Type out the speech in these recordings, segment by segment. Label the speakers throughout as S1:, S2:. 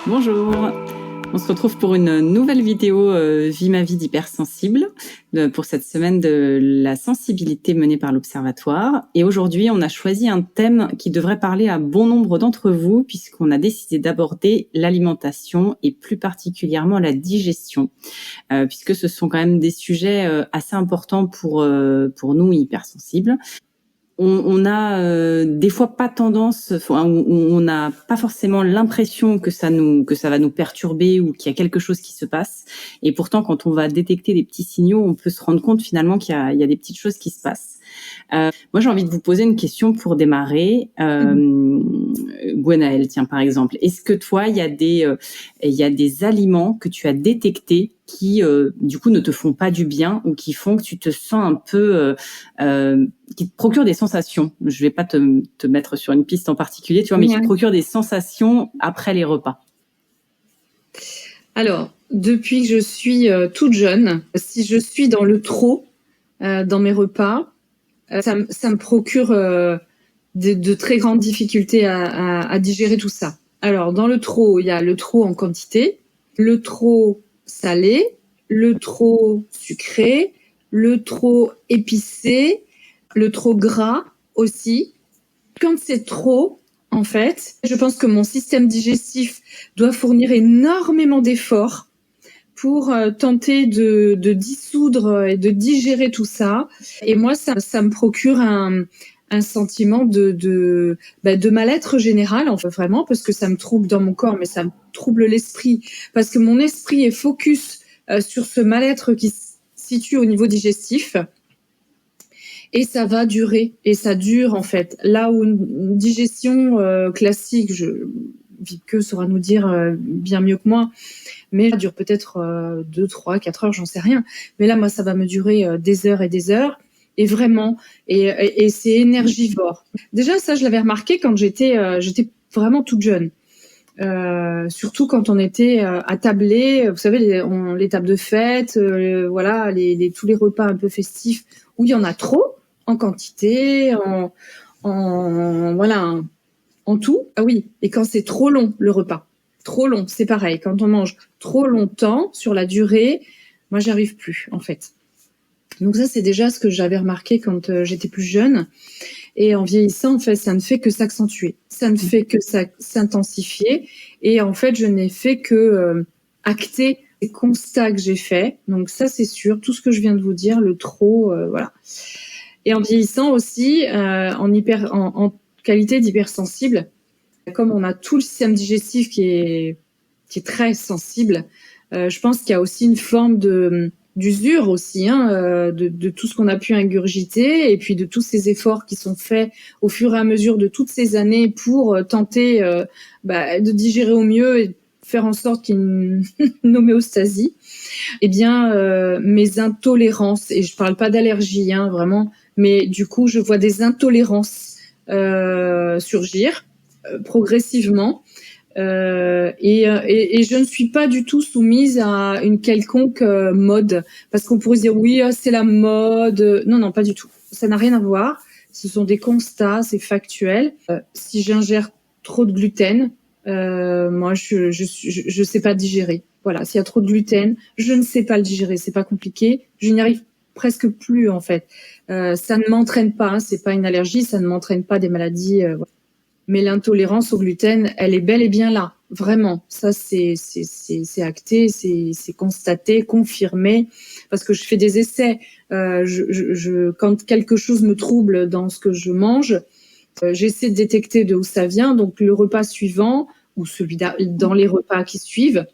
S1: Bonjour, on se retrouve pour une nouvelle vidéo Vie ma vie d'hypersensible pour cette semaine de la sensibilité menée par l'Observatoire. Et aujourd'hui, on a choisi un thème qui devrait parler à bon nombre d'entre vous puisqu'on a décidé d'aborder l'alimentation et plus particulièrement la digestion, puisque ce sont quand même des sujets assez importants pour nous hypersensibles. On a des fois pas tendance, on n'a pas forcément l'impression que ça va nous perturber ou qu'il y a quelque chose qui se passe. Et pourtant, quand on va détecter des petits signaux, on peut se rendre compte finalement qu'il y a des petites choses qui se passent. Moi, j'ai envie de vous poser une question pour démarrer. Gwenaëlle, tiens, par exemple, est-ce que toi, il y a des aliments que tu as détectés qui, du coup, ne te font pas du bien ou qui font que tu te sens un peu, qui te procurent des sensations. Je vais pas te mettre sur une piste en particulier, tu vois, mais qui te procurent des sensations après les repas.
S2: Alors, depuis que je suis toute jeune, si je suis dans le trop dans mes repas, ça me procure de très grandes difficultés à digérer tout ça. Alors, dans le trop, il y a le trop en quantité, le trop salé, le trop sucré, le trop épicé, le trop gras aussi. Quand c'est trop, en fait, je pense que mon système digestif doit fournir énormément d'efforts pour tenter de dissoudre et de digérer tout ça. Et moi, ça me procure un sentiment de mal-être général, en fait, vraiment, parce que ça me trouble dans mon corps, mais ça me trouble l'esprit, parce que mon esprit est focus sur ce mal-être qui se situe au niveau digestif. Et ça va durer, et ça dure en fait. Là où une digestion classique, Vipke saura nous dire bien mieux que moi, mais ça dure peut-être 2, 3, 4 heures, j'en sais rien. Mais là, moi, ça va me durer des heures et des heures, et vraiment, et c'est énergivore. Déjà, ça, je l'avais remarqué quand j'étais vraiment toute jeune. Surtout quand on était attablés, vous savez, les tables de fête, voilà, tous les repas un peu festifs où il y en a trop en quantité, voilà, en tout. Ah oui, et quand c'est trop long le repas, trop long, c'est pareil. Quand on mange trop longtemps sur la durée, moi j'y arrive plus en fait. Donc ça c'est déjà ce que j'avais remarqué quand j'étais plus jeune. Et en vieillissant, en fait, ça ne fait que s'accentuer, ça ne fait que s'intensifier. Et en fait, je n'ai fait que acter les constats que j'ai faits. Donc ça, c'est sûr. Tout ce que je viens de vous dire, le trop, voilà. Et en vieillissant aussi, en qualité d'hypersensible, comme on a tout le système digestif qui est très sensible, je pense qu'il y a aussi une forme d'usure aussi, de tout ce qu'on a pu ingurgiter et puis de tous ces efforts qui sont faits au fur et à mesure de toutes ces années pour tenter de digérer au mieux et faire en sorte qu'il y ait une homéostasie. Eh bien, mes intolérances, et je parle pas d'allergie, vraiment, mais du coup, je vois des intolérances surgir progressivement. Et je ne suis pas du tout soumise à une quelconque mode, parce qu'on pourrait dire oui, c'est la mode. Non, pas du tout. Ça n'a rien à voir. Ce sont des constats, c'est factuel. Si j'ingère trop de gluten, moi, je sais pas digérer. Voilà, s'il y a trop de gluten, je ne sais pas le digérer. C'est pas compliqué. Je n'y arrive presque plus en fait. Ça ne m'entraîne pas. C'est pas une allergie. Ça ne m'entraîne pas des maladies. Voilà. Mais l'intolérance au gluten, elle est bel et bien là, vraiment. Ça, c'est acté, c'est constaté, confirmé, parce que je fais des essais. Quand quelque chose me trouble dans ce que je mange, j'essaie de détecter de où ça vient. Donc le repas suivant ou celui dans les repas qui suivent,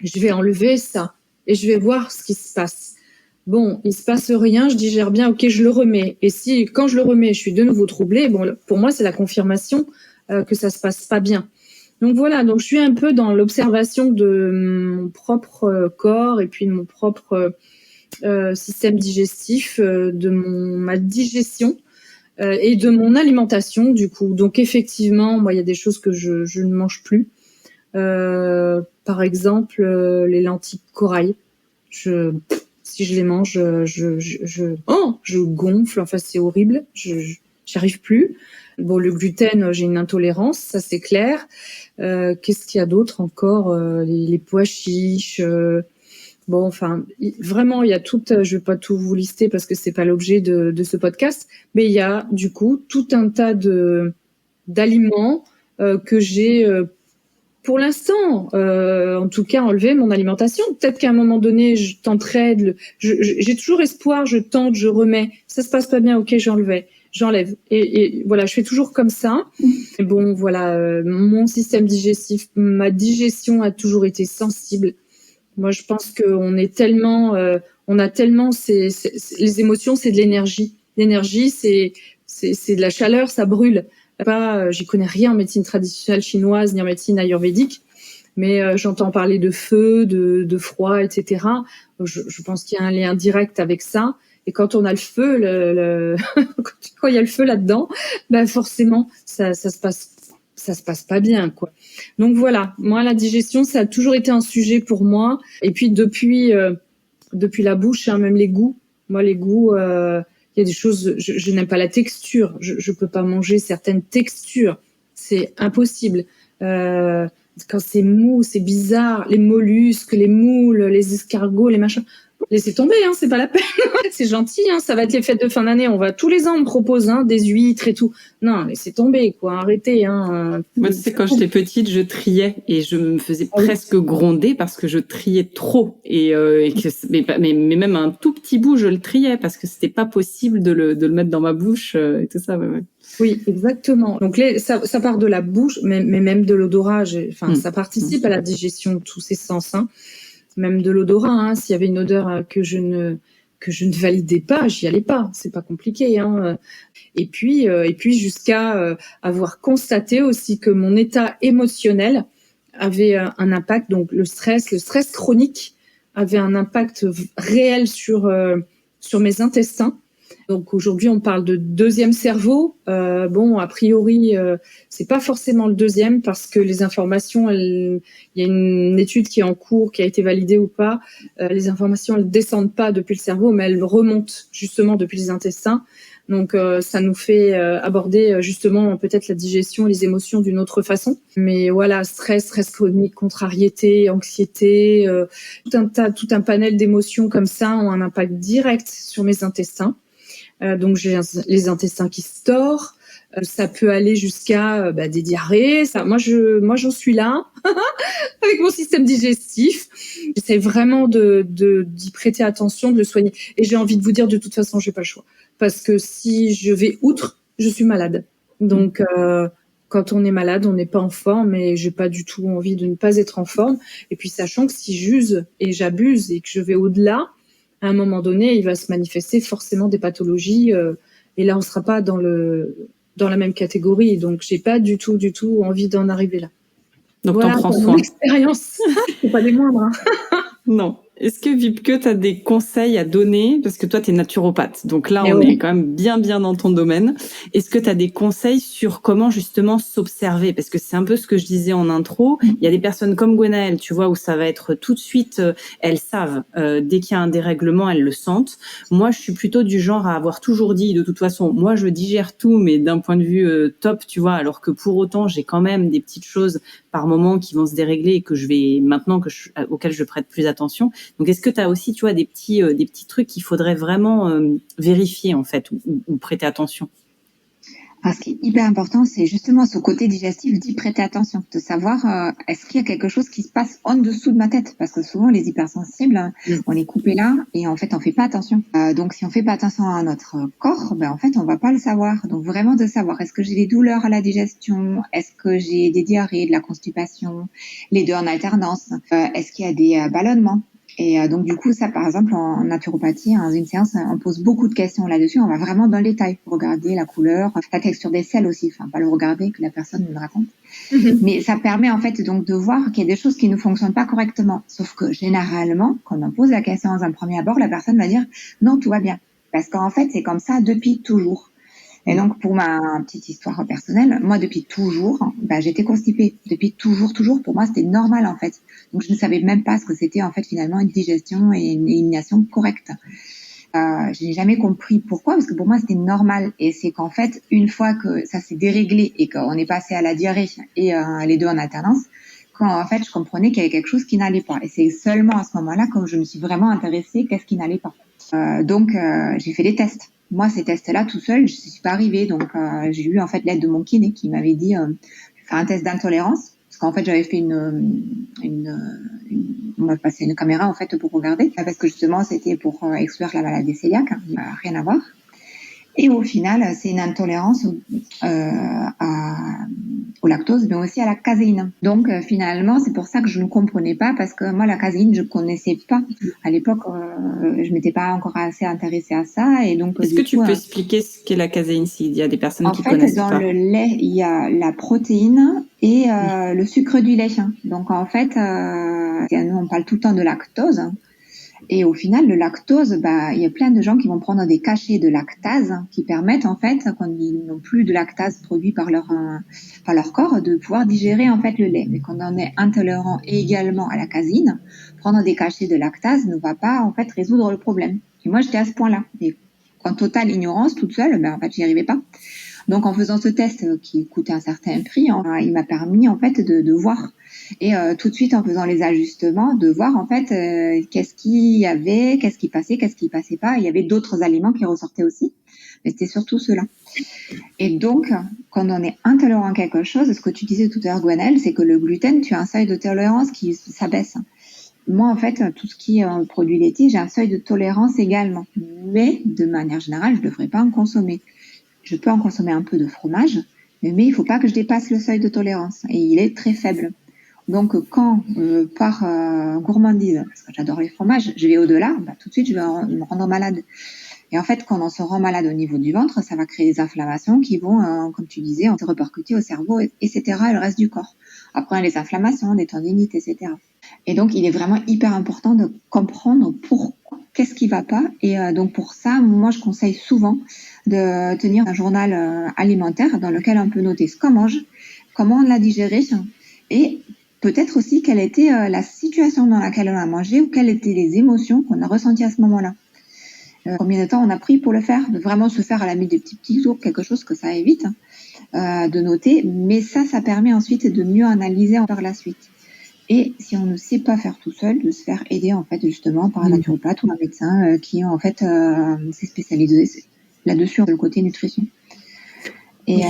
S2: je vais enlever ça et je vais voir ce qui se passe. Bon, il se passe rien, je digère bien, ok, je le remets. Et si, quand je le remets, je suis de nouveau troublée, bon, pour moi, c'est la confirmation que ça se passe pas bien. Donc voilà, donc je suis un peu dans l'observation de mon propre corps et puis de mon propre système digestif, de ma digestion et de mon alimentation, du coup. Donc effectivement, moi, il y a des choses que je ne mange plus. Par exemple, les lentilles corail. Si je les mange, je gonfle. Enfin, c'est horrible. J'y arrive plus. Bon, le gluten, j'ai une intolérance, ça c'est clair. Qu'est-ce qu'il y a d'autre encore? Les pois chiches. Bon, enfin, vraiment, il y a tout. Je vais pas tout vous lister parce que c'est pas l'objet de ce podcast, mais il y a du coup tout un tas d'aliments que j'ai pour l'instant, en tout cas, enlevé mon alimentation. Peut-être qu'à un moment donné, je tenterai. J'ai toujours espoir. Je tente, je remets. Ça se passe pas bien, ok, j'enlève. Et voilà, je fais toujours comme ça. Et bon, voilà, mon système digestif, ma digestion a toujours été sensible. Moi, je pense qu'on est tellement, on a tellement les émotions, c'est de l'énergie. L'énergie, c'est de la chaleur, ça brûle. J'y connais rien en médecine traditionnelle chinoise ni en médecine ayurvédique, mais j'entends parler de feu, de froid, etc. Je pense qu'il y a un lien direct avec ça. Et quand on a le feu, quand il y a le feu là-dedans, ben forcément, ça se passe pas bien, quoi. Donc voilà, moi la digestion, ça a toujours été un sujet pour moi. Et puis depuis la bouche, hein, même les goûts. Moi les goûts, il y a des choses, je n'aime pas la texture. Je peux pas manger certaines textures, c'est impossible. Quand c'est mou, c'est bizarre. Les mollusques, les moules, les escargots, les machins. Laissez tomber, hein, c'est pas la peine. C'est gentil, hein, ça va être les fêtes de fin d'année. On va tous les ans, on me propose des huîtres et tout. Non, laissez tomber, quoi. Arrêtez. Hein.
S1: Moi, tu sais, quand j'étais petite, je triais et je me faisais presque gronder parce que je triais trop mais même un tout petit bout, je le triais parce que c'était pas possible de le mettre dans ma bouche et tout ça. Ouais.
S2: Oui, exactement. Donc ça part de la bouche, mais même de l'odorat. Ça participe à la digestion de tous ces sens. Hein. Même de l'odorat, hein, s'il y avait une odeur que je ne validais pas, j'y allais pas. C'est pas compliqué. Hein. Et puis jusqu'à avoir constaté aussi que mon état émotionnel avait un impact. Donc le stress chronique avait un impact réel sur mes intestins. Donc aujourd'hui, on parle de deuxième cerveau. Bon, a priori, c'est pas forcément le deuxième parce que les informations, il y a une étude qui est en cours, qui a été validée ou pas. Les informations, elles descendent pas depuis le cerveau, mais elles remontent justement depuis les intestins. Donc ça nous fait aborder justement peut-être la digestion, les émotions d'une autre façon. Mais voilà, stress chronique, contrariété, anxiété, tout un panel d'émotions comme ça ont un impact direct sur mes intestins. Donc j'ai les intestins qui se tordent, ça peut aller jusqu'à des diarrhées. Moi j'en suis là avec mon système digestif. J'essaie vraiment d'y prêter attention, de le soigner. Et j'ai envie de vous dire, de toute façon, j'ai pas le choix, parce que si je vais outre, je suis malade. Donc quand on est malade, on n'est pas en forme, et j'ai pas du tout envie de ne pas être en forme. Et puis sachant que si j'use et j'abuse et que je vais au-delà, à un moment donné, il va se manifester forcément des pathologies, et là, on sera pas dans la même catégorie. Donc, j'ai pas du tout envie d'en arriver là.
S1: Donc, voilà, t'en prends soin.
S2: Expérience, c'est pas des moindres. Hein.
S1: Non. Est-ce que Wiebke, tu as des conseils à donner? Parce que toi, tu es naturopathe. Donc là, on est quand même bien dans ton domaine. Est-ce que tu as des conseils sur comment justement s'observer? Parce que c'est un peu ce que je disais en intro. Il y a des personnes comme Gwenaëlle, tu vois, où ça va être tout de suite, elles savent. Dès qu'il y a un dérèglement, elles le sentent. Moi, je suis plutôt du genre à avoir toujours dit, de toute façon, moi, je digère tout, mais d'un point de vue top, tu vois, alors que pour autant, j'ai quand même des petites choses par moment qui vont se dérégler et que je vais maintenant auxquelles je prête plus attention. Donc, est-ce que tu as aussi, tu vois, des petits trucs qu'il faudrait vraiment vérifier, en fait, ou prêter attention?
S3: Ce qui est hyper important, c'est justement ce côté digestif d'y prêter attention, de savoir est-ce qu'il y a quelque chose qui se passe en dessous de ma tête, parce que souvent les hypersensibles, on est coupé là et en fait on fait pas attention. Donc si on fait pas attention à notre corps, en fait on va pas le savoir. Donc vraiment de savoir, est-ce que j'ai des douleurs à la digestion, est-ce que j'ai des diarrhées, de la constipation, les deux en alternance, est-ce qu'il y a des ballonnements? Et donc du coup, ça par exemple en naturopathie, dans une séance, on pose beaucoup de questions là-dessus. On va vraiment dans le détail, regarder la couleur, la texture des selles aussi. Enfin, pas le regarder, que la personne nous raconte. Mais ça permet en fait donc de voir qu'il y a des choses qui ne fonctionnent pas correctement. Sauf que généralement, quand on pose la question dans un premier abord, la personne va dire non, tout va bien, parce qu'en fait c'est comme ça depuis toujours. Et donc, pour ma petite histoire personnelle, moi, depuis toujours, j'étais constipée. Depuis toujours, pour moi, c'était normal, en fait. Donc, je ne savais même pas ce que c'était, en fait, finalement, une digestion et une élimination correcte. J'ai jamais compris pourquoi, parce que pour moi c'était normal. Et c'est qu'en fait, une fois que ça s'est déréglé et qu'on est passé à la diarrhée et les deux en alternance, quand en fait je comprenais qu'il y avait quelque chose qui n'allait pas. Et c'est seulement à ce moment-là que je me suis vraiment intéressée qu'est-ce qui n'allait pas. Donc j'ai fait des tests. Moi, ces tests-là, tout seul, je suis pas arrivée. Donc j'ai eu en fait l'aide de mon kiné qui m'avait dit faire un test d'intolérance. Parce qu'en fait, j'avais fait on m'a passé une caméra en fait pour regarder, parce que justement c'était pour exclure la maladie cœliaque, rien à voir. Et au final, c'est une intolérance au lactose, mais aussi à la caséine. Donc finalement, c'est pour ça que je ne comprenais pas, parce que moi la caséine, je connaissais pas. À l'époque, je m'étais pas encore assez intéressée à ça, et donc.
S1: Est-ce que tu peux expliquer ce qu'est la caséine, s'il y a des personnes qui connaissent pas?
S3: En fait, dans le lait, il y a la protéine et le sucre du lait. Donc en fait, nous on parle tout le temps de lactose. Et au final, le lactose, il y a plein de gens qui vont prendre des cachets de lactase qui permettent en fait, quand ils n'ont plus de lactase produit par leur corps, de pouvoir digérer en fait le lait. Mais quand on est intolérant également à la caséine, prendre des cachets de lactase ne va pas en fait résoudre le problème. Et moi, j'étais à ce point-là. Et en totale ignorance, toute seule, en fait, j'y arrivais pas. Donc, en faisant ce test qui coûtait un certain prix, il m'a permis en fait de voir. Et tout de suite, en faisant les ajustements, de voir en fait qu'est-ce qu'il y avait, qu'est-ce qui passait pas. Il y avait d'autres aliments qui ressortaient aussi, mais c'était surtout cela. Et donc, quand on est intolérant à quelque chose, ce que tu disais tout à l'heure, Gwenaëlle, c'est que le gluten, tu as un seuil de tolérance qui s'abaisse. Moi, en fait, tout ce qui est produit laitier, j'ai un seuil de tolérance également. Mais de manière générale, je ne devrais pas en consommer. Je peux en consommer un peu de fromage, mais il ne faut pas que je dépasse le seuil de tolérance. Et il est très faible. Donc, quand par gourmandise, parce que j'adore les fromages, je vais au-delà, tout de suite, je vais me rendre malade. Et en fait, quand on se rend malade au niveau du ventre, ça va créer des inflammations qui vont, comme tu disais, se répercuter au cerveau, etc., et le reste du corps. Après, les inflammations, des tendinites, etc. Et donc, il est vraiment hyper important de comprendre pourquoi, qu'est-ce qui va pas. Et donc, pour ça, moi, je conseille souvent de tenir un journal alimentaire dans lequel on peut noter ce qu'on mange, comment on l'a digéré, et peut-être aussi quelle était la situation dans laquelle on a mangé ou quelles étaient les émotions qu'on a ressenties à ce moment-là. Combien de temps on a pris pour le faire, de vraiment se faire à la limite des petits tours, quelque chose que ça évite, de noter. Mais ça permet ensuite de mieux analyser par la suite. Et si on ne sait pas faire tout seul, de se faire aider en fait justement par un naturopathe ou un médecin qui en fait s'est spécialisé là-dessus, le côté nutrition. Et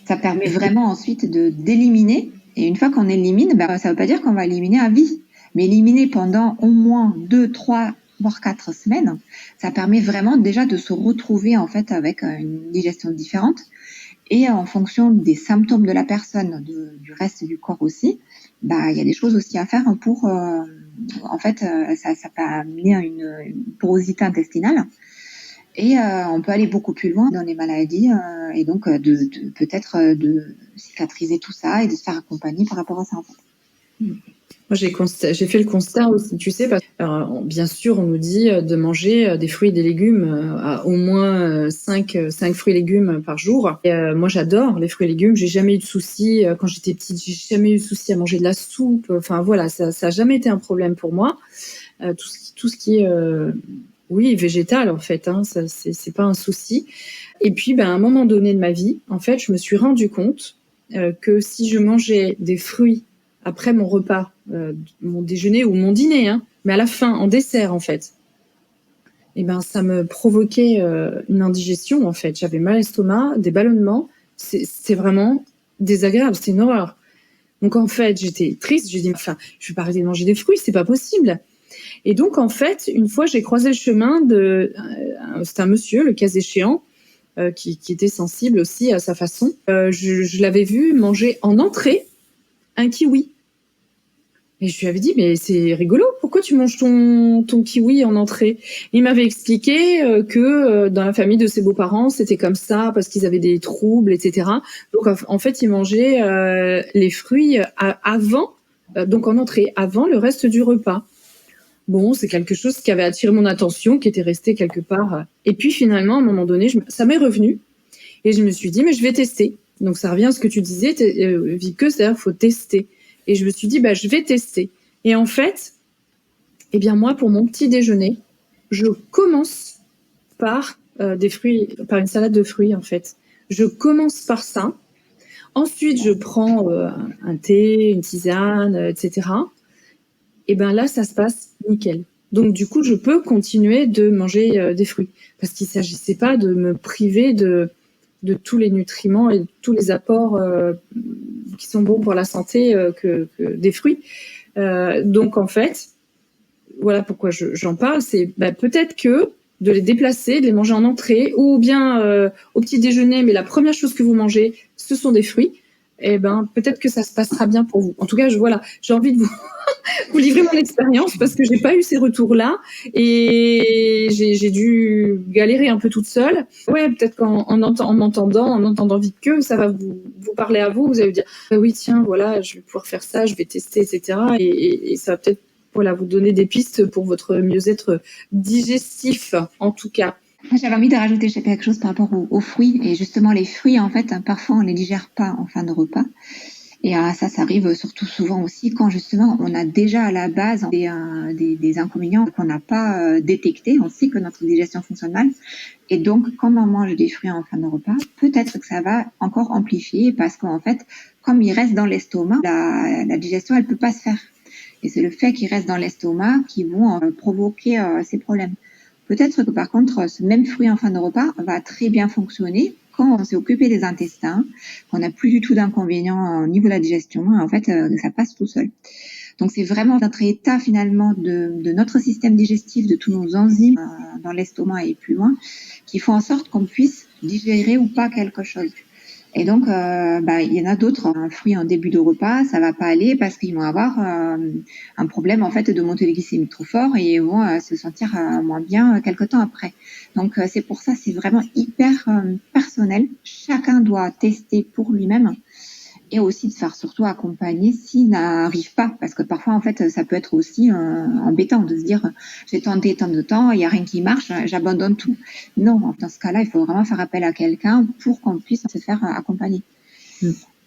S3: ça permet vraiment ensuite d'éliminer. Et une fois qu'on élimine, ça ne veut pas dire qu'on va éliminer à vie, mais éliminer pendant au moins 2, 3, voire 4 semaines, ça permet vraiment déjà de se retrouver en fait avec une digestion différente. Et en fonction des symptômes de la personne, du reste du corps aussi, il y a des choses aussi à faire pour, en fait, ça peut amener à une porosité intestinale. Et on peut aller beaucoup plus loin dans les maladies et donc peut-être de cicatriser tout ça et de se faire accompagner par rapport à ça en fait.
S2: Moi, j'ai fait le constat aussi, tu sais, parce que bien sûr, on nous dit de manger des fruits et des légumes, au moins 5 fruits et légumes par jour. Et moi, j'adore les fruits et légumes. J'ai jamais eu de soucis. Quand j'étais petite, j'ai jamais eu de soucis à manger de la soupe. Enfin, voilà, ça a jamais été un problème pour moi. Tout ce qui est, oui, végétal, en fait, hein, ça, c'est pas un souci. Et puis, à un moment donné de ma vie, en fait, je me suis rendu compte que si je mangeais des fruits après mon repas, mon déjeuner ou mon dîner, mais à la fin, en dessert en fait, ça me provoquait une indigestion en fait. J'avais mal à l'estomac, des ballonnements, c'est vraiment désagréable, c'est une horreur. Donc en fait, j'étais triste, j'ai dit, je vais pas arrêter de manger des fruits, c'est pas possible. Et donc en fait, une fois, j'ai croisé le chemin c'est un monsieur, le cas échéant, qui était sensible aussi à sa façon. Je l'avais vu manger en entrée un kiwi. Et je lui avais dit, mais c'est rigolo, pourquoi tu manges ton kiwi en entrée? Il m'avait expliqué que dans la famille de ses beaux-parents, c'était comme ça, parce qu'ils avaient des troubles, etc. Donc en fait, il mangeait les fruits avant, donc en entrée, avant le reste du repas. Bon, c'est quelque chose qui avait attiré mon attention, qui était resté quelque part. Et puis finalement, à un moment donné, ça m'est revenu. Et je me suis dit, mais je vais tester. Donc ça revient à ce que tu disais, Vibeke, c'est-à-dire faut tester. Et je me suis dit, je vais tester. Et en fait, moi, pour mon petit déjeuner, je commence par des fruits, par une salade de fruits en fait. Je commence par ça. Ensuite, je prends un thé, une tisane, etc. Et ben là, ça se passe nickel. Donc du coup, je peux continuer de manger des fruits parce qu'il s'agissait pas de me priver de tous les nutriments et tous les apports qui sont bons pour la santé que des fruits. Donc en fait, voilà pourquoi j'en parle, c'est peut-être que de les déplacer, de les manger en entrée ou bien au petit déjeuner, mais la première chose que vous mangez, ce sont des fruits. Et ben peut-être que ça se passera bien pour vous. En tout cas, j'ai envie de vous livrer mon expérience parce que j'ai pas eu ces retours-là et j'ai dû galérer un peu toute seule. Ouais, peut-être qu'en entendant vite que ça va vous parler à vous. Vous allez vous dire oui tiens voilà je vais pouvoir faire ça, je vais tester etc. Et ça va peut-être vous donner des pistes pour votre mieux-être digestif en tout cas.
S3: J'avais envie de rajouter quelque chose par rapport aux fruits. Et justement, les fruits, en fait, parfois, on les digère pas en fin de repas. Et ça arrive surtout souvent aussi quand, justement, on a déjà à la base des inconvénients qu'on n'a pas détectés. On sait que notre digestion fonctionne mal. Et donc, quand on mange des fruits en fin de repas, peut-être que ça va encore amplifier parce qu'en fait, comme ils restent dans l'estomac, la digestion, elle peut pas se faire. Et c'est le fait qu'ils restent dans l'estomac qui vont provoquer ces problèmes. Peut-être que par contre, ce même fruit en fin de repas va très bien fonctionner quand on s'est occupé des intestins, qu'on n'a plus du tout d'inconvénients au niveau de la digestion. En fait, ça passe tout seul. Donc, c'est vraiment notre état finalement de notre système digestif, de tous nos enzymes dans l'estomac et plus loin, qui font en sorte qu'on puisse digérer ou pas quelque chose. Et donc, il y en a d'autres, un fruit en début de repas, ça va pas aller parce qu'ils vont avoir un problème en fait de montée de glycémie trop fort et ils vont se sentir moins bien quelque temps après. Donc, c'est pour ça, c'est vraiment hyper personnel. Chacun doit tester pour lui-même et aussi de faire surtout accompagner s'il n'arrive pas. Parce que parfois, en fait, ça peut être aussi embêtant de se dire j'ai tenté tant de temps, il n'y a rien qui marche, j'abandonne tout. Non, dans ce cas-là, il faut vraiment faire appel à quelqu'un pour qu'on puisse se faire accompagner.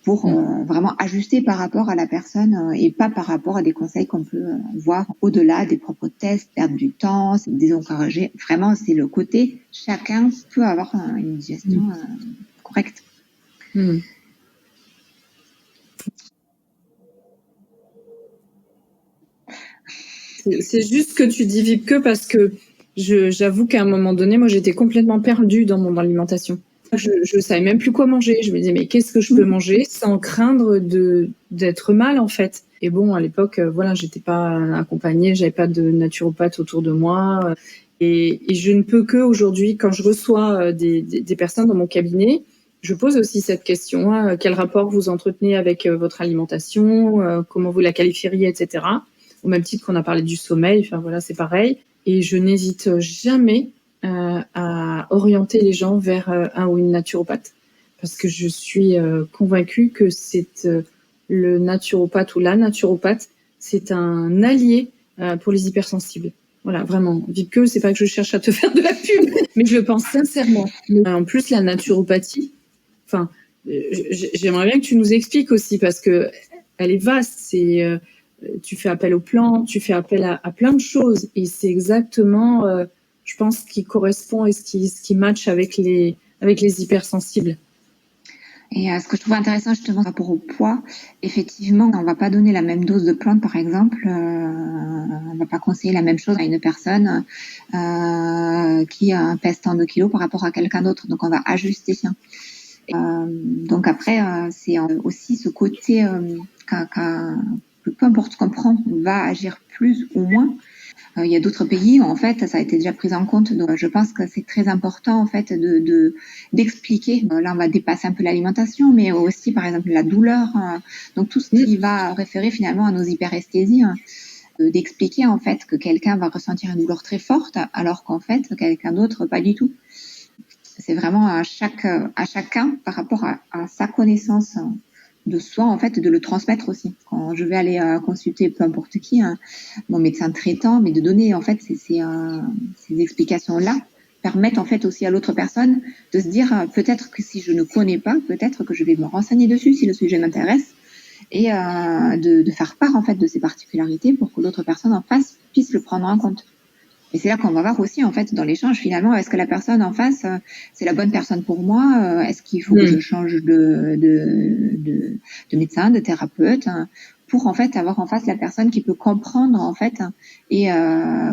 S3: Pour vraiment ajuster par rapport à la personne et pas par rapport à des conseils qu'on peut voir au-delà des propres tests, perdre du temps, se désencourager. Vraiment, c'est le côté chacun peut avoir une digestion correcte.
S2: C'est juste que tu dis vite que parce que j'avoue qu'à un moment donné, moi, j'étais complètement perdue dans mon alimentation. Je savais même plus quoi manger. Je me disais, mais qu'est-ce que je peux manger sans craindre d'être mal, en fait. Et bon, à l'époque, j'étais pas accompagnée, j'avais pas de naturopathe autour de moi. Et je ne peux que aujourd'hui, quand je reçois des personnes dans mon cabinet, je pose aussi cette question, quel rapport vous entretenez avec votre alimentation, comment vous la qualifieriez, etc. Au même titre qu'on a parlé du sommeil, c'est pareil. Et je n'hésite jamais à orienter les gens vers un ou une naturopathe. Parce que je suis convaincue que c'est le naturopathe ou la naturopathe, c'est un allié pour les hypersensibles. Voilà, vraiment. Vipke, c'est pas que je cherche à te faire de la pub, mais je le pense sincèrement. En plus, la naturopathie, j'aimerais bien que tu nous expliques aussi, parce que elle est vaste, tu fais appel aux plantes, tu fais appel à plein de choses, et c'est exactement, je pense, ce qui correspond et ce qui match avec les hypersensibles.
S3: Et ce que je trouve intéressant justement par rapport au poids, effectivement, on va pas donner la même dose de plantes, par exemple, on va pas conseiller la même chose à une personne qui pèse tant de kilos par rapport à quelqu'un d'autre, donc on va ajuster. Donc après, c'est aussi ce côté peu importe ce qu'on prend, on va agir plus ou moins. Il y a d'autres pays où en fait ça a été déjà pris en compte, donc je pense que c'est très important en fait d'expliquer. Là on va dépasser un peu l'alimentation, mais aussi par exemple la douleur, donc tout ce qui va référer finalement à nos hyperesthésies, d'expliquer en fait que quelqu'un va ressentir une douleur très forte alors qu'en fait quelqu'un d'autre pas du tout. C'est vraiment à chacun par rapport à sa connaissance de soi, en fait, de le transmettre aussi. Quand je vais aller consulter peu importe qui, mon médecin traitant, mais de donner, en fait, ces explications-là permettent, en fait, aussi à l'autre personne de se dire, peut-être que si je ne connais pas, peut-être que je vais me renseigner dessus si le sujet m'intéresse, et de faire part, en fait, de ces particularités pour que l'autre personne en face puisse le prendre en compte. Et c'est là qu'on va voir aussi, en fait, dans l'échange, finalement, est-ce que la personne en face, c'est la bonne personne pour moi? Est-ce qu'il faut que je change de médecin, de thérapeute, hein, pour, en fait, avoir en face la personne qui peut comprendre, en fait, hein, et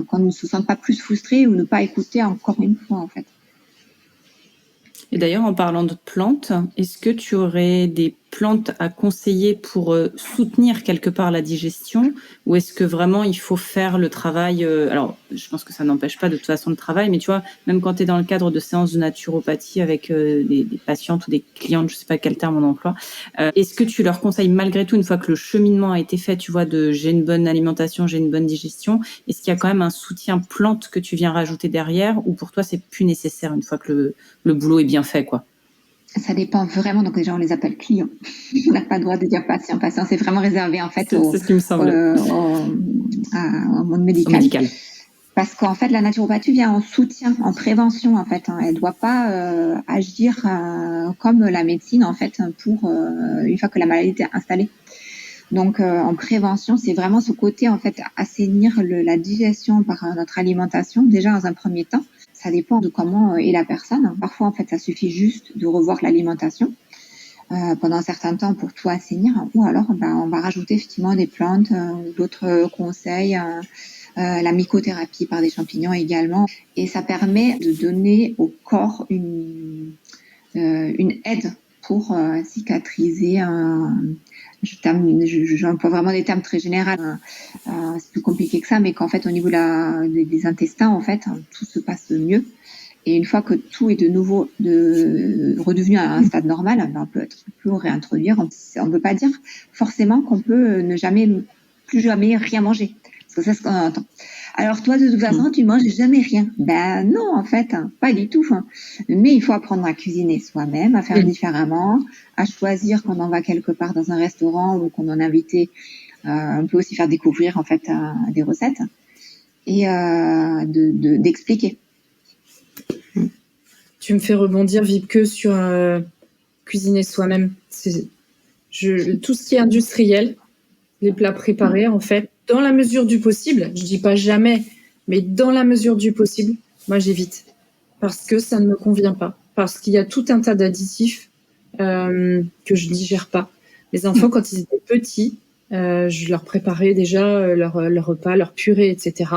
S3: qu'on ne se sente pas plus frustré ou ne pas écouter encore une fois, en fait.
S1: Et d'ailleurs, en parlant de plantes, est-ce que tu aurais des plantes à conseiller pour soutenir quelque part la digestion, ou est-ce que vraiment il faut faire le travail alors, je pense que ça n'empêche pas de toute façon le travail, mais tu vois, même quand tu es dans le cadre de séances de naturopathie avec des patientes ou des clientes, je sais pas quel terme on emploie, est-ce que tu leur conseilles malgré tout, une fois que le cheminement a été fait, tu vois, de j'ai une bonne alimentation, j'ai une bonne digestion, est-ce qu'il y a quand même un soutien plante que tu viens rajouter derrière, ou pour toi c'est plus nécessaire une fois que le boulot est bien fait, quoi?
S3: Ça dépend vraiment. Donc, déjà, on les appelle clients. On n'a pas le droit de dire patient. Patient, c'est vraiment réservé, en fait,
S1: c'est ce qui me semble.
S3: au monde médical. Parce qu'en fait, la naturopathie vient en soutien, en prévention, en fait. Elle doit pas agir comme la médecine, en fait, pour une fois que la maladie est installée. Donc, en prévention, c'est vraiment ce côté, en fait, assainir la digestion par notre alimentation, déjà dans un premier temps. Ça dépend de comment est la personne. Parfois, en fait, ça suffit juste de revoir l'alimentation pendant un certain temps pour tout assainir. Ou alors, on va rajouter effectivement des plantes, d'autres conseils, la mycothérapie par des champignons également. Et ça permet de donner au corps une aide pour cicatriser j'emploie vraiment des termes très généraux. C'est plus compliqué que ça, mais qu'en fait, au niveau des intestins, en fait, tout se passe mieux. Et une fois que tout est de nouveau redevenu à un stade normal, on peut plus réintroduire. On ne peut pas dire forcément qu'on peut plus jamais rien manger. Parce que c'est ce qu'on entend. Alors toi, de toute façon, tu manges jamais rien. Ben non, en fait, pas du tout. Mais il faut apprendre à cuisiner soi-même, à faire différemment, à choisir quand on va quelque part dans un restaurant ou qu'on est invité. On peut aussi faire découvrir en fait des recettes et d'expliquer.
S2: Tu me fais rebondir, Vibeke, sur cuisiner soi-même. Tout ce qui est industriel, les plats préparés, en fait, dans la mesure du possible, je dis pas jamais, mais dans la mesure du possible, moi j'évite. Parce que ça ne me convient pas. Parce qu'il y a tout un tas d'additifs que je digère pas. Les enfants, quand ils étaient petits, je leur préparais déjà leur repas, leur purée, etc.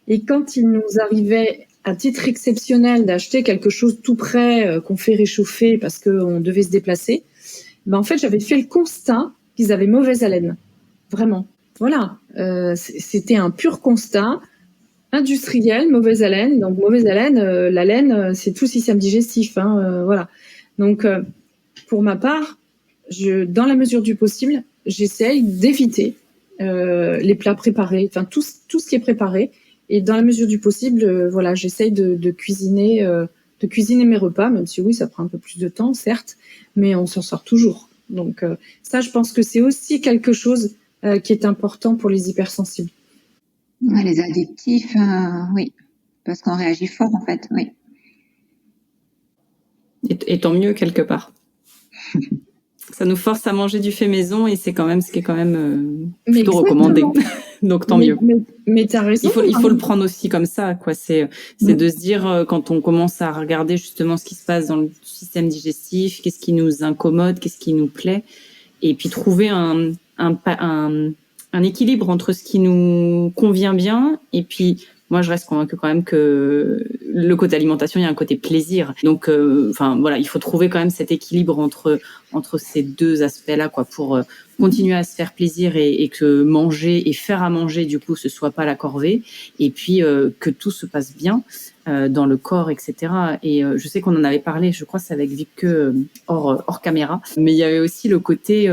S2: Et quand il nous arrivait, à titre exceptionnel, d'acheter quelque chose tout prêt qu'on fait réchauffer parce qu'on devait se déplacer, en fait, j'avais fait le constat qu'ils avaient mauvaise haleine. Vraiment. Voilà. C'était un pur constat industriel, mauvaise haleine. Donc, mauvaise haleine, la laine, c'est tout système digestif. Voilà. Donc, pour ma part, dans la mesure du possible, j'essaye d'éviter les plats préparés, enfin tout ce qui est préparé. Et dans la mesure du possible, voilà, j'essaye de cuisiner mes repas, même si oui, ça prend un peu plus de temps, certes, mais on s'en sort toujours. Donc ça, je pense que c'est aussi quelque chose qui est important pour les hypersensibles.
S3: Ouais, les additifs, oui, parce qu'on réagit fort en fait, oui.
S1: Et tant mieux quelque part. Ça nous force à manger du fait maison et c'est quand même ce qui est quand même plutôt recommandé. Donc tant mieux.
S2: Mais t'as raison.
S1: Il faut le prendre aussi comme ça, quoi. C'est de se dire quand on commence à regarder justement ce qui se passe dans le système digestif, qu'est-ce qui nous incommode, qu'est-ce qui nous plaît, et puis trouver un équilibre entre ce qui nous convient bien et puis moi, je reste convaincue quand même que le côté alimentation, il y a un côté plaisir. Donc, voilà, il faut trouver quand même cet équilibre entre ces deux aspects-là, quoi, pour continuer à se faire plaisir et que manger et faire à manger, du coup, ce soit pas la corvée. Et puis, que tout se passe bien dans le corps, etc. Et je sais qu'on en avait parlé, je crois, c'est avec Vibeke hors caméra. Mais il y avait aussi le côté,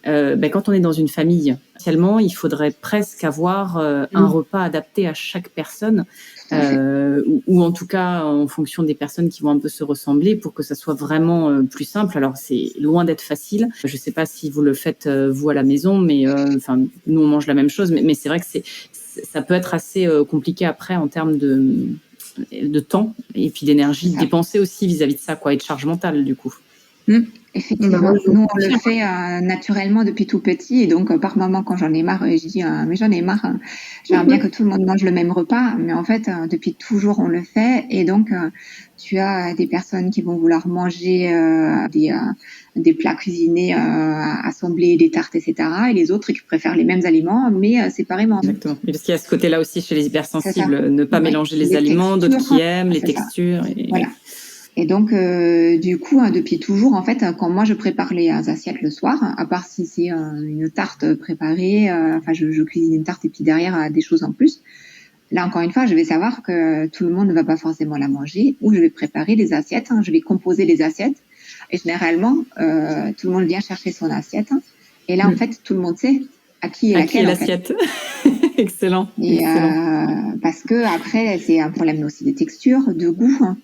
S1: quand on est dans une famille, initialement, il faudrait presque avoir un repas adapté à chaque personne, ou en tout cas en fonction des personnes qui vont un peu se ressembler pour que ça soit vraiment plus simple. Alors c'est loin d'être facile. Je sais pas si vous le faites vous à la maison, mais nous on mange la même chose, mais c'est vrai que ça peut être assez compliqué après en termes de temps et puis d'énergie dépensée aussi vis-à-vis de ça, quoi, et de charge mentale du coup.
S3: Effectivement, nous on le fait naturellement depuis tout petit et donc par moment quand j'en ai marre, je dis mais j'en ai marre, j'aimerais bien que tout le monde mange le même repas, mais en fait depuis toujours on le fait et donc tu as des personnes qui vont vouloir manger des plats cuisinés assemblés, des tartes, etc. et les autres qui préfèrent les mêmes aliments mais séparément.
S1: Exactement. Et parce qu'il y a ce côté-là aussi chez les hypersensibles, ne pas mélanger les aliments, d'autres qui aiment, les textures.
S3: Voilà. Et donc, du coup, depuis toujours, en fait, quand moi je prépare les assiettes le soir, à part si c'est une tarte préparée, je cuisine une tarte et puis derrière des choses en plus. Là, encore une fois, je vais savoir que tout le monde ne va pas forcément la manger, ou je vais préparer les assiettes, je vais composer les assiettes. Et généralement, tout le monde vient chercher son assiette. Et là, en fait, tout le monde sait à qui est laquelle.
S1: À qui est l'assiette. Excellent.
S3: Et parce que après, c'est un problème aussi de texture, de goût.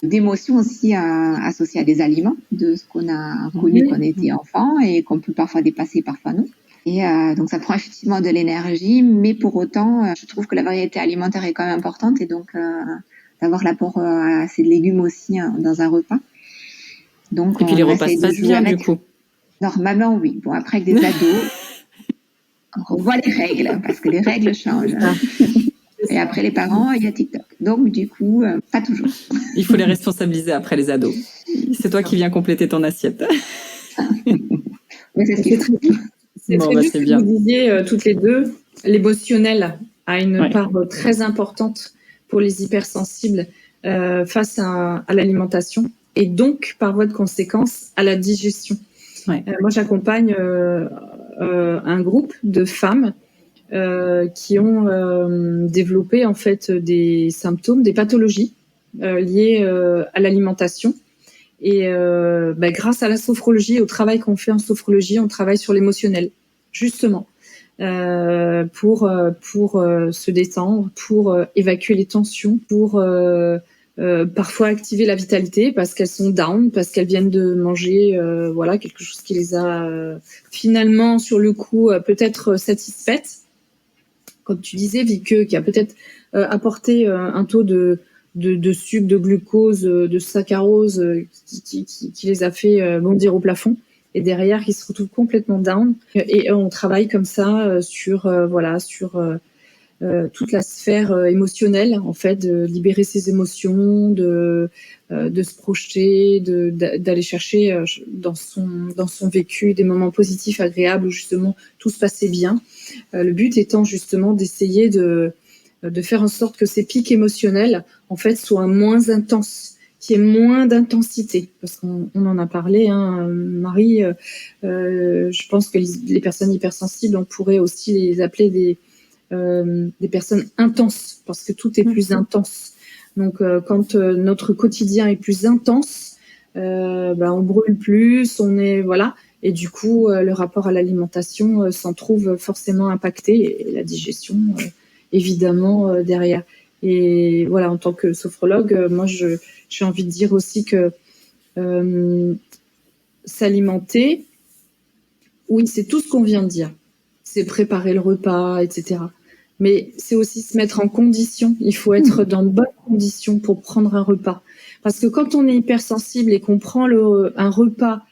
S3: D'émotions aussi associées à des aliments, de ce qu'on a connu quand on était enfant et qu'on peut parfois dépasser, parfois non. Et donc ça prend effectivement de l'énergie, mais pour autant, je trouve que la variété alimentaire est quand même importante et donc d'avoir l'apport assez de légumes aussi dans un repas. Donc,
S1: et puis les repas se passent bien du coup.
S3: Normalement oui. Bon après avec des ados, on revoit les règles parce que les règles changent. Et après les parents, il y a TikTok. Donc du coup, pas toujours.
S1: Il faut les responsabiliser après les ados. C'est toi qui viens compléter ton assiette.
S3: Oui, c'est ce qu'il faut.
S2: C'est très juste que vous disiez toutes les deux, l'émotionnel a une part très importante pour les hypersensibles face à l'alimentation et donc par voie de conséquence à la digestion. Moi, j'accompagne un groupe de femmes qui ont développé en fait des symptômes, des pathologies liées à l'alimentation. Et grâce à la sophrologie, au travail qu'on fait en sophrologie, on travaille sur l'émotionnel, justement, pour se détendre, pour évacuer les tensions, pour parfois activer la vitalité parce qu'elles sont down, parce qu'elles viennent de manger quelque chose qui les a finalement sur le coup peut-être satisfaites. Comme tu disais, Vicky, qui a peut-être apporté un taux de sucre, de glucose, de saccharose qui les a fait bondir au plafond et derrière qui se retrouvent complètement down. Et on travaille comme ça sur toute la sphère émotionnelle, en fait, de libérer ses émotions, de se projeter, d'aller chercher dans son vécu des moments positifs, agréables où justement tout se passait bien. Le but étant justement d'essayer de faire en sorte que ces pics émotionnels en fait soient moins intenses, qu'il y ait moins d'intensité, parce qu'on en a parlé, Marie. Je pense que les personnes hypersensibles, on pourrait aussi les appeler des personnes intenses, parce que tout est plus intense. Donc, quand notre quotidien est plus intense, on brûle plus, on est et du coup, le rapport à l'alimentation s'en trouve forcément impacté, et la digestion, évidemment, derrière. Et voilà, en tant que sophrologue, moi, j'ai envie de dire aussi que s'alimenter, oui, c'est tout ce qu'on vient de dire. C'est préparer le repas, etc. Mais c'est aussi se mettre en condition. Il faut être dans de bonnes conditions pour prendre un repas. Parce que quand on est hypersensible et qu'on prend un repas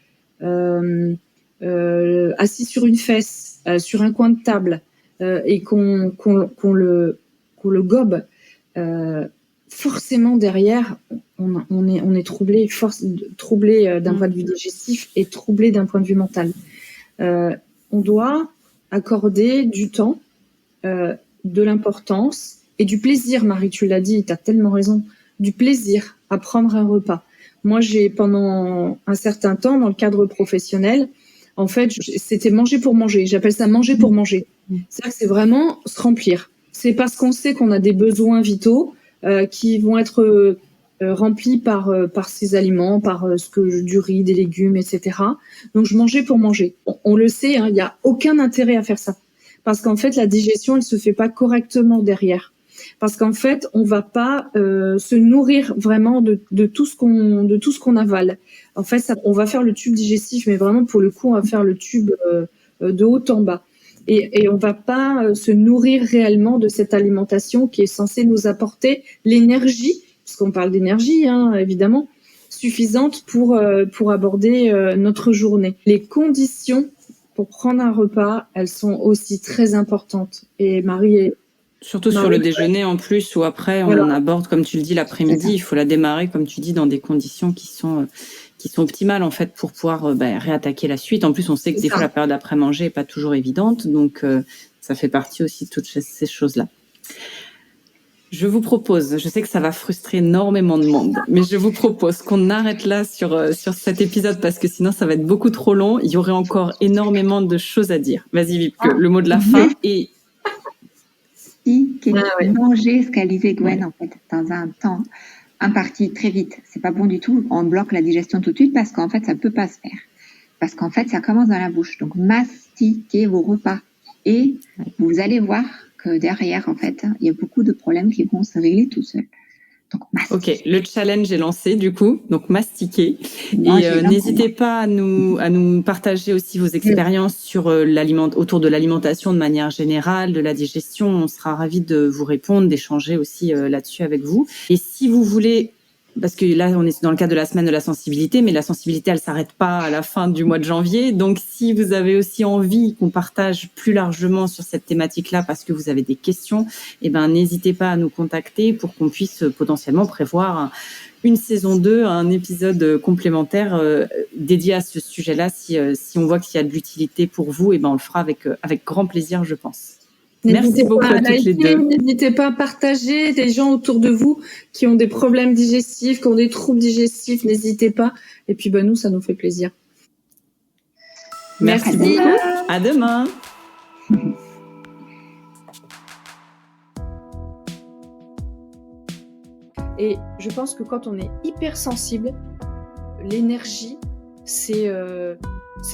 S2: assis sur une fesse, sur un coin de table, et qu'on le gobe, forcément derrière, on est troublé d'un point de vue digestif et troublé d'un point de vue mental. On doit accorder du temps, de l'importance et du plaisir. Marie, tu l'as dit, tu as tellement raison, du plaisir à prendre un repas. Moi, j'ai pendant un certain temps, dans le cadre professionnel, en fait, c'était manger pour manger. J'appelle ça manger pour manger. C'est-à-dire que c'est vraiment se remplir. C'est parce qu'on sait qu'on a des besoins vitaux qui vont être remplis par ces aliments, par du riz, des légumes, etc. Donc, je mangeais pour manger. On le sait, il n'y a aucun intérêt à faire ça. Parce qu'en fait, la digestion, elle se fait pas correctement derrière. Parce qu'en fait, on va pas se nourrir vraiment de tout ce qu'on avale. En fait, on va faire le tube digestif, mais vraiment pour le coup, on va faire le tube de haut en bas. Et on va pas se nourrir réellement de cette alimentation qui est censée nous apporter l'énergie, puisqu'on parle d'énergie, évidemment, suffisante pour aborder notre journée. Les conditions pour prendre un repas, elles sont aussi très importantes. Et
S1: Surtout sur le déjeuner en plus, ou après on aborde, comme tu le dis, l'après-midi. Il faut la démarrer, comme tu dis, dans des conditions qui sont optimales en fait pour pouvoir réattaquer la suite. En plus, on sait que des fois la période après manger est pas toujours évidente, donc ça fait partie aussi de toutes ces choses-là. Je vous propose, je sais que ça va frustrer énormément de monde, mais je vous propose qu'on arrête là sur cet épisode parce que sinon ça va être beaucoup trop long. Il y aurait encore énormément de choses à dire. Vas-y, Vipke, le mot de la fin et
S3: manger ce qu'a disait Gwen en fait dans un temps imparti très vite. C'est pas bon du tout. On bloque la digestion tout de suite parce qu'en fait ça peut pas se faire. Parce qu'en fait ça commence dans la bouche. Donc mastiquez vos repas et vous allez voir que derrière, en fait, il y a beaucoup de problèmes qui vont se régler tout seuls. Donc,
S1: ok, le challenge est lancé du coup, donc mastiquer. Et n'hésitez pas à nous partager aussi vos expériences sur autour de l'alimentation de manière générale, de la digestion. On sera ravis de vous répondre, d'échanger aussi là-dessus avec vous. Et si vous voulez, parce que là on est dans le cadre de la semaine de la sensibilité, mais la sensibilité elle s'arrête pas à la fin du mois de janvier. Donc si vous avez aussi envie qu'on partage plus largement sur cette thématique-là parce que vous avez des questions, n'hésitez pas à nous contacter pour qu'on puisse potentiellement prévoir une saison 2, un épisode complémentaire dédié à ce sujet-là. Si on voit qu'il y a de l'utilité pour vous, on le fera avec grand plaisir, je pense. Merci beaucoup à toutes les deux.
S2: N'hésitez pas à partager des gens autour de vous qui ont des problèmes digestifs, qui ont des troubles digestifs. N'hésitez pas. Et puis, nous, ça nous fait plaisir.
S1: Merci beaucoup. À demain.
S2: Et je pense que quand on est hypersensible, l'énergie, c'est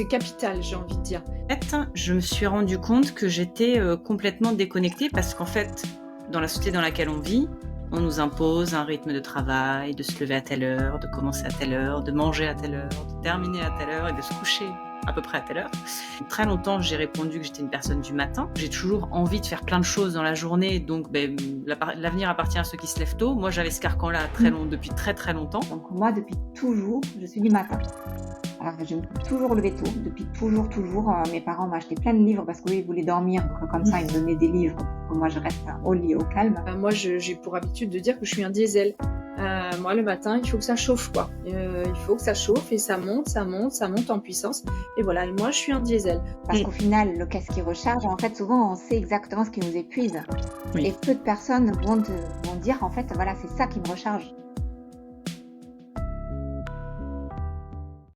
S2: capital, j'ai envie de dire.
S1: En fait, je me suis rendu compte que j'étais complètement déconnectée parce qu'en fait, dans la société dans laquelle on vit, on nous impose un rythme de travail, de se lever à telle heure, de commencer à telle heure, de manger à telle heure, de terminer à telle heure et de se coucher à peu près à telle heure. Très longtemps, j'ai répondu que j'étais une personne du matin. J'ai toujours envie de faire plein de choses dans la journée, donc l'avenir appartient à ceux qui se lèvent tôt. Moi, j'avais ce carcan-là depuis très très longtemps.
S3: Donc moi, depuis toujours, je suis du matin. Je me suis toujours levée tôt, depuis toujours. Mes parents m'achetaient plein de livres parce qu'ils voulaient dormir, comme ça ils me donnaient des livres pour que moi je reste au lit, au calme.
S2: Moi, j'ai pour habitude de dire que je suis un diesel. Moi, le matin, il faut que ça chauffe, quoi. Il faut que ça chauffe et ça monte en puissance. Et voilà, et moi, je suis un diesel.
S3: Parce qu'au final, le qu'est-ce qui recharge, en fait, souvent, on sait exactement ce qui nous épuise. Oui. Et peu de personnes vont dire, en fait, voilà, c'est ça qui me recharge.